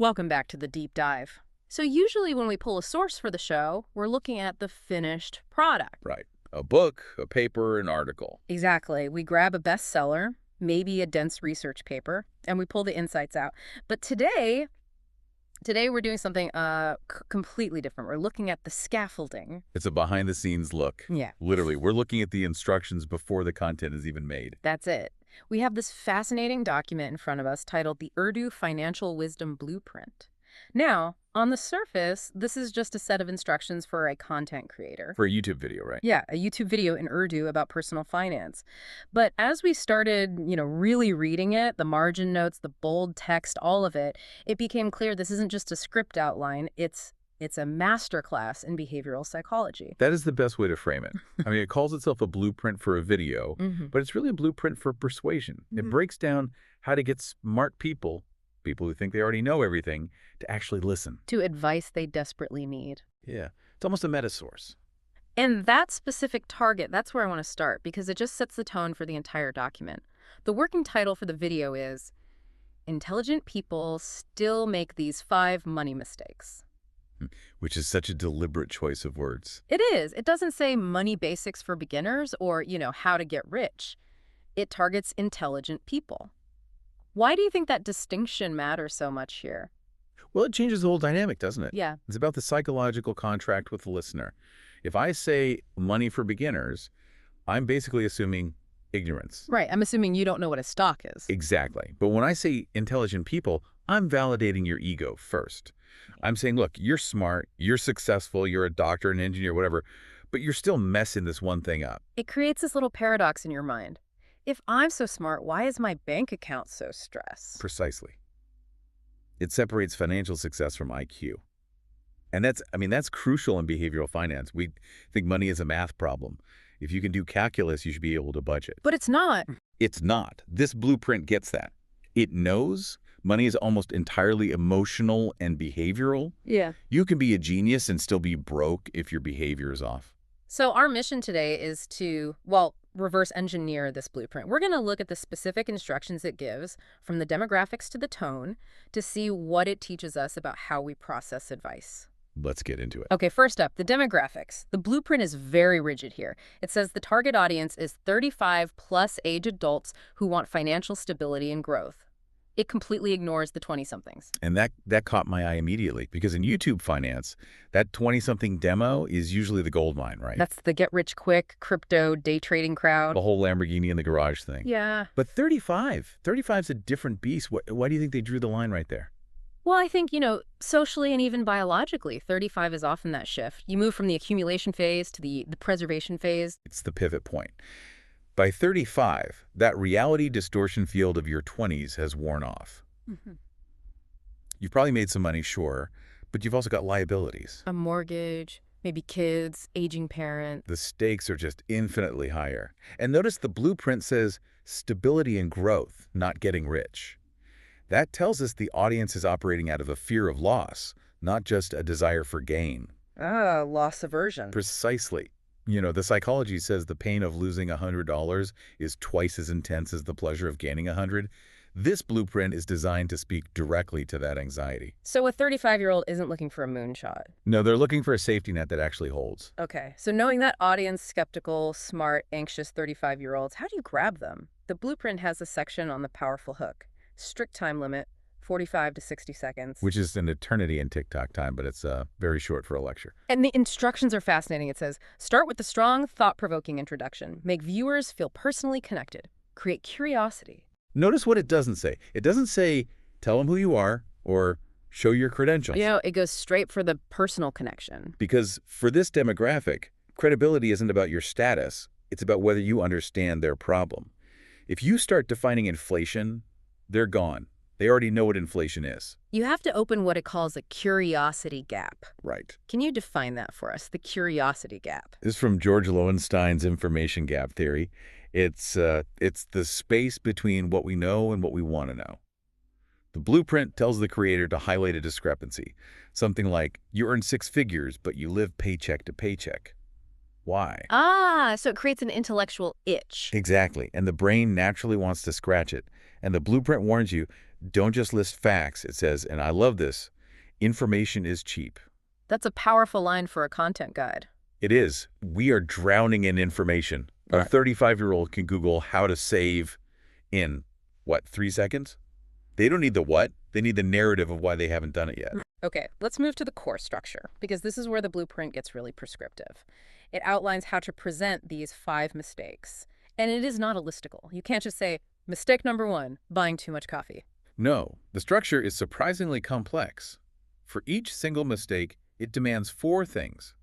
Welcome back to the deep dive. So usually when we pull a source for the show, we're looking at the finished product. Right. A book, a paper, an article. Exactly. We grab a bestseller, maybe a dense research paper, and we pull the insights out. But today we're doing something completely different. We're looking at the scaffolding. It's a behind-the-scenes look. Yeah. Literally, we're looking at the instructions before the content is even made. That's it. We have this fascinating document in front of us titled the Urdu Financial Wisdom Blueprint. Now, on the surface, this is just a set of instructions for a content creator. For a YouTube video, right? Yeah, a YouTube video in Urdu about personal finance. But as we started, really reading it, the margin notes, the bold text, all of it, it became clear this isn't just a script outline, it's a masterclass in behavioral psychology. That is the best way to frame it. I mean, it calls itself a blueprint for a video, but it's really a blueprint for persuasion. It breaks down how to get smart people who think they already know everything, to actually listen. To advice they desperately need. Yeah. It's almost a meta source. And that specific target, that's where I want to start, because it just sets the tone for the entire document. The working title for the video is Intelligent People Still Make These 5 Money Mistakes. Which is such a deliberate choice of words. It is. It doesn't say money basics for beginners or, how to get rich. It targets intelligent people. Why do you think that distinction matters so much here? Well, it changes the whole dynamic, doesn't it? Yeah. It's about the psychological contract with the listener. If I say money for beginners, I'm basically assuming ignorance. Right. I'm assuming you don't know what a stock is. Exactly. But when I say intelligent people, I'm validating your ego first. I'm saying, look, you're smart, you're successful, you're a doctor, an engineer, whatever, but you're still messing this one thing up. It creates this little paradox in your mind. If I'm so smart, why is my bank account so stressed? Precisely. It separates financial success from IQ. And that's crucial in behavioral finance. We think money is a math problem. If you can do calculus, you should be able to budget. But it's not. It's not. This blueprint gets that. It knows money is almost entirely emotional and behavioral. Yeah. You can be a genius and still be broke if your behavior is off. So our mission today is to, reverse engineer this blueprint. We're going to look at the specific instructions it gives, from the demographics to the tone, to see what it teaches us about how we process advice. Let's get into it. Okay, first up, the demographics. The blueprint is very rigid here. It says the target audience is 35-plus age adults who want financial stability and growth. It completely ignores the 20-somethings. And that caught my eye immediately, because in YouTube finance, that 20-something demo is usually the gold mine, right? That's the get-rich-quick, crypto, day trading crowd. The whole Lamborghini in the garage thing. Yeah. But 35's a different beast. Why do you think they drew the line right there? Well, I think, socially and even biologically, 35 is often that shift. You move from the accumulation phase to the preservation phase. It's the pivot point. By 35, that reality distortion field of your 20s has worn off. You've probably made some money, sure, but you've also got liabilities. A mortgage, maybe kids, aging parent. The stakes are just infinitely higher. And notice the blueprint says stability and growth, not getting rich. That tells us the audience is operating out of a fear of loss, not just a desire for gain. Ah, loss aversion. Precisely. The psychology says the pain of losing $100 is twice as intense as the pleasure of gaining 100. This blueprint is designed to speak directly to that anxiety. So a 35-year-old isn't looking for a moonshot. No, they're looking for a safety net that actually holds. Okay, so knowing that audience, skeptical, smart, anxious 35-year-olds, how do you grab them? The blueprint has a section on the powerful hook. Strict time limit, 45 to 60 seconds. Which is an eternity in TikTok time, but it's very short for a lecture. And the instructions are fascinating. It says, start with a strong, thought-provoking introduction. Make viewers feel personally connected. Create curiosity. Notice what it doesn't say. It doesn't say, tell them who you are or show your credentials. It goes straight for the personal connection. Because for this demographic, credibility isn't about your status. It's about whether you understand their problem. If you start defining inflation, they're gone. They already know what inflation is. You have to open what it calls a curiosity gap. Right. Can you define that for us, the curiosity gap? This is from George Lowenstein's information gap theory. It's the space between what we know and what we want to know. The blueprint tells the creator to highlight a discrepancy. Something like, you earn 6 figures, but you live paycheck to paycheck. Why? So it creates an intellectual itch. Exactly. And the brain naturally wants to scratch it. And the blueprint warns you, Don't just list facts. It says, and I love this, information is cheap. That's a powerful line for a content guide. It is. We are drowning in information. A Right. 35-year-old can Google how to save in, what, 3 seconds? They don't need the what. They need the narrative of why they haven't done it yet. Okay, let's move to the course structure, because this is where the blueprint gets really prescriptive. It outlines how to present these 5 mistakes. And it is not a listicle. You can't just say, mistake number 1, buying too much coffee. No, the structure is surprisingly complex. For each single mistake, it demands 4 things.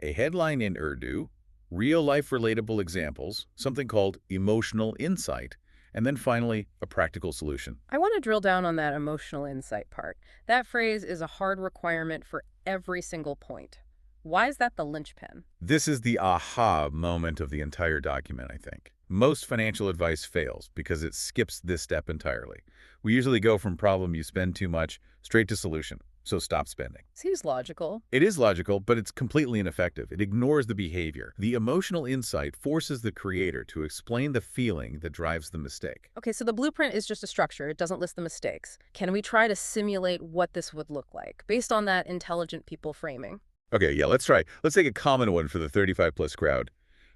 A headline in Urdu, real-life relatable examples, something called emotional insight, and then finally, a practical solution. I want to drill down on that emotional insight part. That phrase is a hard requirement for every single point. Why is that the linchpin? This is the aha moment of the entire document, I think. Most financial advice fails because it skips this step entirely. We usually go from problem you spend too much straight to solution, so stop spending. Seems logical. It is logical, but it's completely ineffective. It ignores the behavior. The emotional insight forces the creator to explain the feeling that drives the mistake. Okay, so the blueprint is just a structure. It doesn't list the mistakes. Can we try to simulate what this would look like based on that intelligent people framing? Okay, yeah, let's try. Let's take a common one for the 35-plus crowd.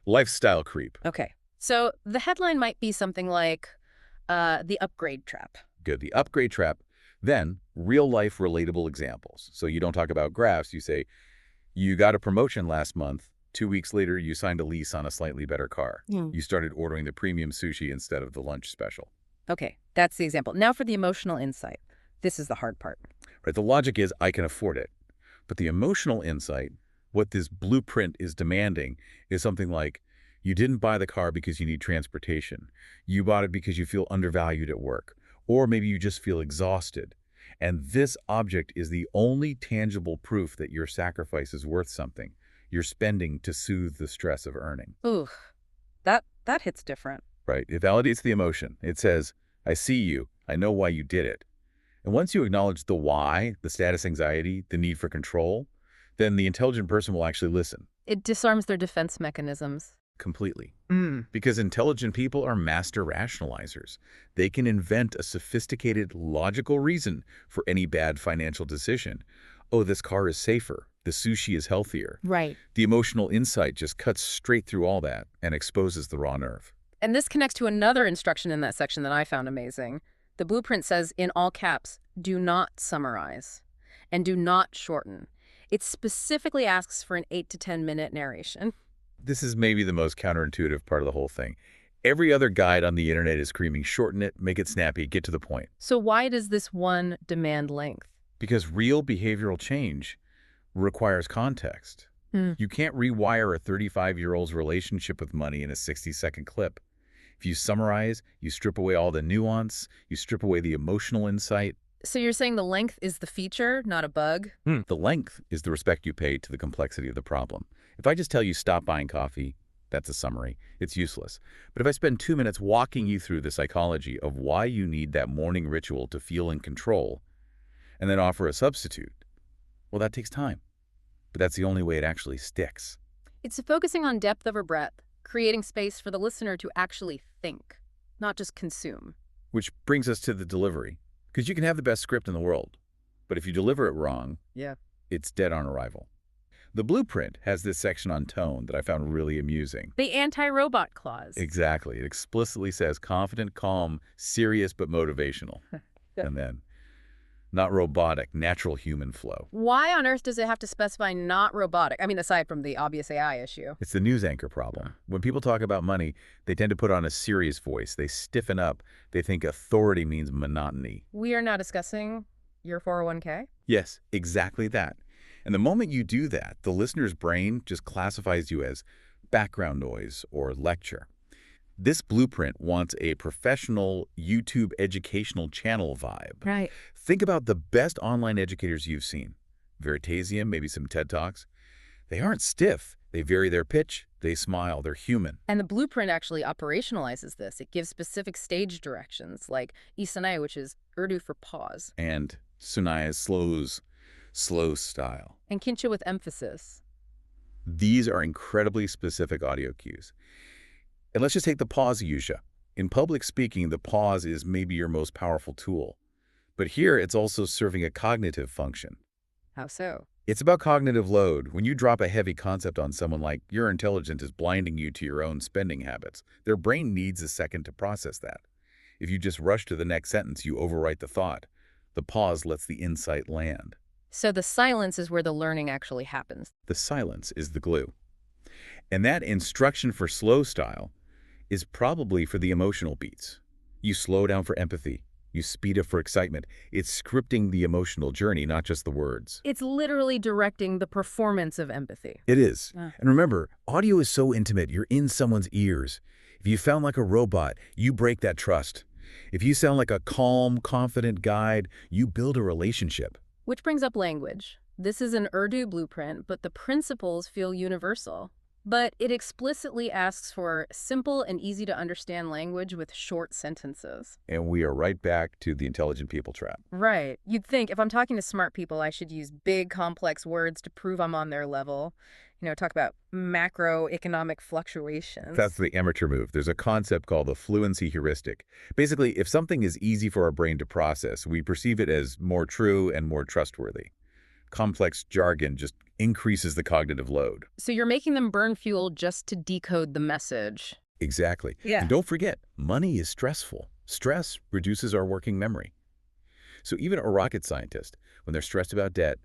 Lifestyle creep. Okay, so the headline might be something like, the upgrade trap. Good. The upgrade trap. Then, real-life relatable examples. So you don't talk about graphs. You say, you got a promotion last month. 2 weeks later, you signed a lease on a slightly better car. You started ordering the premium sushi instead of the lunch special. Okay, that's the example. Now for the emotional insight. This is the hard part. Right? The logic is, I can afford it. But the emotional insight, what this blueprint is demanding, is something like, you didn't buy the car because you need transportation. You bought it because you feel undervalued at work. Or maybe you just feel exhausted. And this object is the only tangible proof that your sacrifice is worth something. You're spending to soothe the stress of earning. Ooh, that hits different. Right? It validates the emotion. It says, I see you. I know why you did it. And once you acknowledge the why, the status anxiety, the need for control, then the intelligent person will actually listen. It disarms their defense mechanisms. Completely. Because intelligent people are master rationalizers. They can invent a sophisticated, logical reason for any bad financial decision. Oh, this car is safer. The sushi is healthier. Right. The emotional insight just cuts straight through all that and exposes the raw nerve. And this connects to another instruction in that section that I found amazing. The blueprint says, in all caps, do not summarize and do not shorten. It specifically asks for an 8 to 10 minute narration. This is maybe the most counterintuitive part of the whole thing. Every other guide on the internet is screaming, shorten it, make it snappy, get to the point. So why does this one demand length? Because real behavioral change requires context. You can't rewire a 35-year-old's relationship with money in a 60-second clip. If you summarize, you strip away all the nuance, you strip away the emotional insight. So you're saying the length is the feature, not a bug? The length is the respect you pay to the complexity of the problem. If I just tell you stop buying coffee, that's a summary. It's useless. But if I spend 2 minutes walking you through the psychology of why you need that morning ritual to feel in control, and then offer a substitute, well, that takes time. But that's the only way it actually sticks. It's focusing on depth over breadth, creating space for the listener to actually think, not just consume. Which brings us to the delivery. Because you can have the best script in the world, but if you deliver it wrong, it's dead on arrival. The blueprint has this section on tone that I found really amusing. The anti-robot clause. Exactly. It explicitly says confident, calm, serious, but motivational. And then, not robotic, natural human flow. Why on earth does it have to specify not robotic? I mean, aside from the obvious AI issue. It's the news anchor problem. When people talk about money, they tend to put on a serious voice. They stiffen up. They think authority means monotony. We are now discussing your 401k? Yes, exactly that. And the moment you do that, the listener's brain just classifies you as background noise or lecture. This blueprint wants a professional YouTube educational channel vibe. Right. Think about the best online educators you've seen. Veritasium, maybe some TED Talks. They aren't stiff. They vary their pitch. They smile. They're human. And the blueprint actually operationalizes this. It gives specific stage directions, like Isanay, which is Urdu for pause. And Sunaya's slow style. And Kincha with emphasis. These are incredibly specific audio cues. And let's just take the pause, Yusha. In public speaking, the pause is maybe your most powerful tool. But here, it's also serving a cognitive function. How so? It's about cognitive load. When you drop a heavy concept on someone like your intelligence is blinding you to your own spending habits, their brain needs a second to process that. If you just rush to the next sentence, you overwrite the thought. The pause lets the insight land. So the silence is where the learning actually happens. The silence is the glue. And that instruction for slow style is probably for the emotional beats. You slow down for empathy. You speed up for excitement. It's scripting the emotional journey, not just the words. It's literally directing the performance of empathy. It is. Ah. And remember, audio is so intimate, you're in someone's ears. If you sound like a robot, you break that trust. If you sound like a calm, confident guide, you build a relationship. Which brings up language. This is an Urdu blueprint, but the principles feel universal. But it explicitly asks for simple and easy-to-understand language with short sentences. And we are right back to the intelligent people trap. Right. You'd think if I'm talking to smart people, I should use big, complex words to prove I'm on their level. Talk about macroeconomic fluctuations. That's the amateur move. There's a concept called the fluency heuristic. Basically, if something is easy for our brain to process, we perceive it as more true and more trustworthy. Complex jargon just increases the cognitive load. So you're making them burn fuel just to decode the message. Exactly. Yeah. And don't forget, money is stressful. Stress reduces our working memory. So even a rocket scientist, when they're stressed about debt,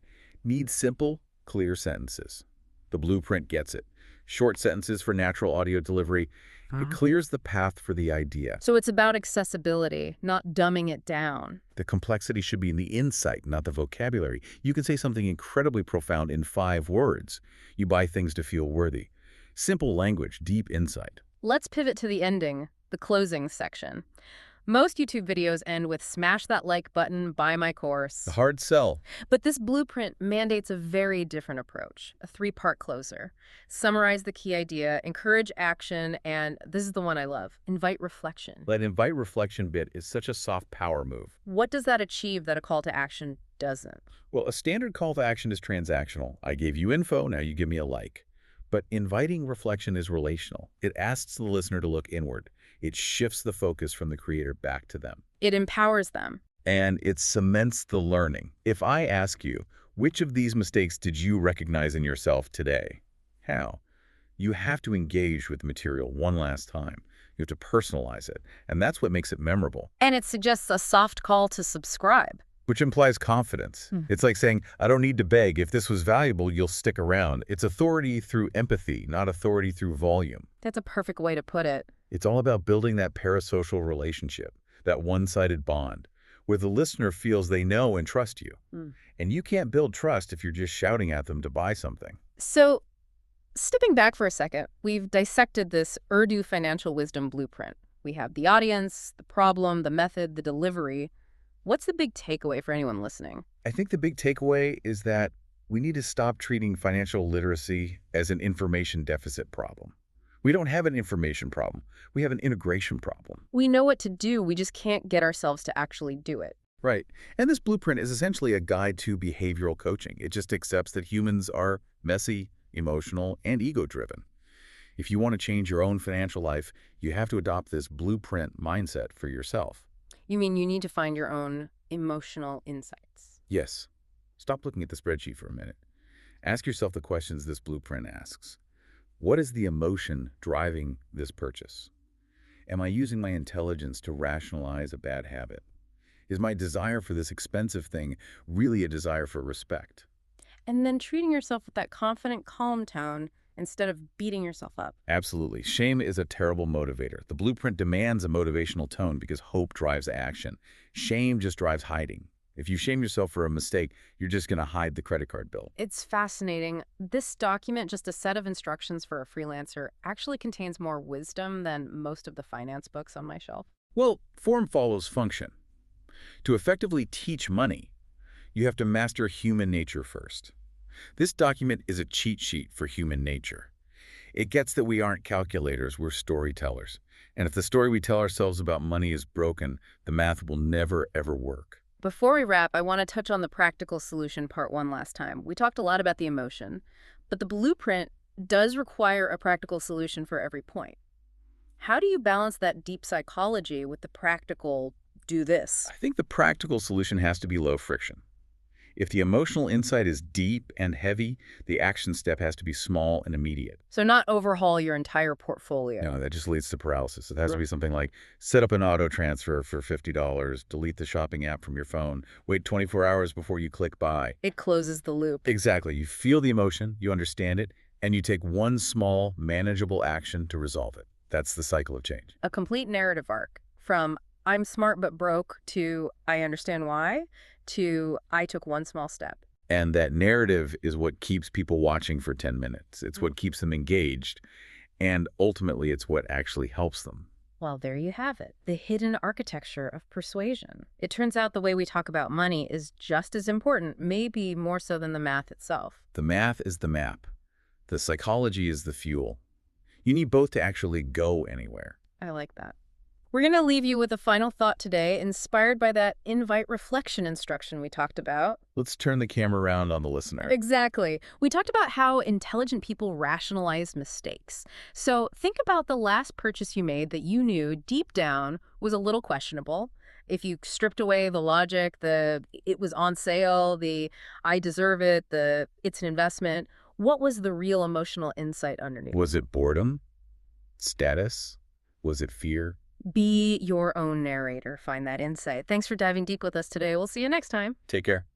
needs simple, clear sentences. The blueprint gets it. Short sentences for natural audio delivery. It clears the path for the idea. So it's about accessibility, not dumbing it down. The complexity should be in the insight, not the vocabulary. You can say something incredibly profound in 5 words. You buy things to feel worthy. Simple language, deep insight. Let's pivot to the ending, the closing section. Most YouTube videos end with smash that like button, buy my course. The hard sell. But this blueprint mandates a very different approach, a 3-part closer. Summarize the key idea, encourage action, and this is the one I love, invite reflection. That invite reflection bit is such a soft power move. What does that achieve that a call to action doesn't? Well, a standard call to action is transactional. I gave you info, now you give me a like. But inviting reflection is relational. It asks the listener to look inward. It shifts the focus from the creator back to them. It empowers them. And it cements the learning. If I ask you, which of these mistakes did you recognize in yourself today? How? You have to engage with the material one last time. You have to personalize it. And that's what makes it memorable. And it suggests a soft call to subscribe. Which implies confidence. It's like saying, I don't need to beg. If this was valuable, you'll stick around. It's authority through empathy, not authority through volume. That's a perfect way to put it. It's all about building that parasocial relationship, that one-sided bond, where the listener feels they know and trust you. And you can't build trust if you're just shouting at them to buy something. So, stepping back for a second, we've dissected this Urdu financial wisdom blueprint. We have the audience, the problem, the method, the delivery. What's the big takeaway for anyone listening? I think the big takeaway is that we need to stop treating financial literacy as an information deficit problem. We don't have an information problem. We have an integration problem. We know what to do, we just can't get ourselves to actually do it. Right. And this blueprint is essentially a guide to behavioral coaching. It just accepts that humans are messy, emotional, and ego-driven. If you want to change your own financial life, you have to adopt this blueprint mindset for yourself. You mean you need to find your own emotional insights? Yes. Stop looking at the spreadsheet for a minute. Ask yourself the questions this blueprint asks. What is the emotion driving this purchase? Am I using my intelligence to rationalize a bad habit? Is my desire for this expensive thing really a desire for respect? And then treating yourself with that confident, calm tone instead of beating yourself up. Absolutely. Shame is a terrible motivator. The blueprint demands a motivational tone because hope drives action. Shame just drives hiding. If you shame yourself for a mistake, you're just going to hide the credit card bill. It's fascinating. This document, just a set of instructions for a freelancer, actually contains more wisdom than most of the finance books on my shelf. Well, form follows function. To effectively teach money, you have to master human nature first. This document is a cheat sheet for human nature. It gets that we aren't calculators, we're storytellers. And if the story we tell ourselves about money is broken, the math will never, ever work. Before we wrap, I want to touch on the practical solution part one last time. We talked a lot about the emotion, but the blueprint does require a practical solution for every point. How do you balance that deep psychology with the practical do this? I think the practical solution has to be low friction. If the emotional insight is deep and heavy, the action step has to be small and immediate. So not overhaul your entire portfolio. No, that just leads to paralysis. It has to be something like set up an auto transfer for $50, delete the shopping app from your phone, wait 24 hours before you click buy. It closes the loop. Exactly. You feel the emotion, you understand it, and you take one small, manageable action to resolve it. That's the cycle of change. A complete narrative arc from I'm smart but broke to I understand why to I took one small step. And that narrative is what keeps people watching for 10 minutes. It's what keeps them engaged. And ultimately, it's what actually helps them. Well, there you have it, the hidden architecture of persuasion. It turns out the way we talk about money is just as important, maybe more so than the math itself. The math is the map. The psychology is the fuel. You need both to actually go anywhere. I like that. We're going to leave you with a final thought today, inspired by that invite reflection instruction we talked about. Let's turn the camera around on the listener. Exactly. We talked about how intelligent people rationalize mistakes. So think about the last purchase you made that you knew deep down was a little questionable. If you stripped away the logic, the it was on sale, the I deserve it, the it's an investment, what was the real emotional insight underneath? Was it boredom? Status? Was it fear? Be your own narrator. Find that insight. Thanks for diving deep with us today. We'll see you next time. Take care.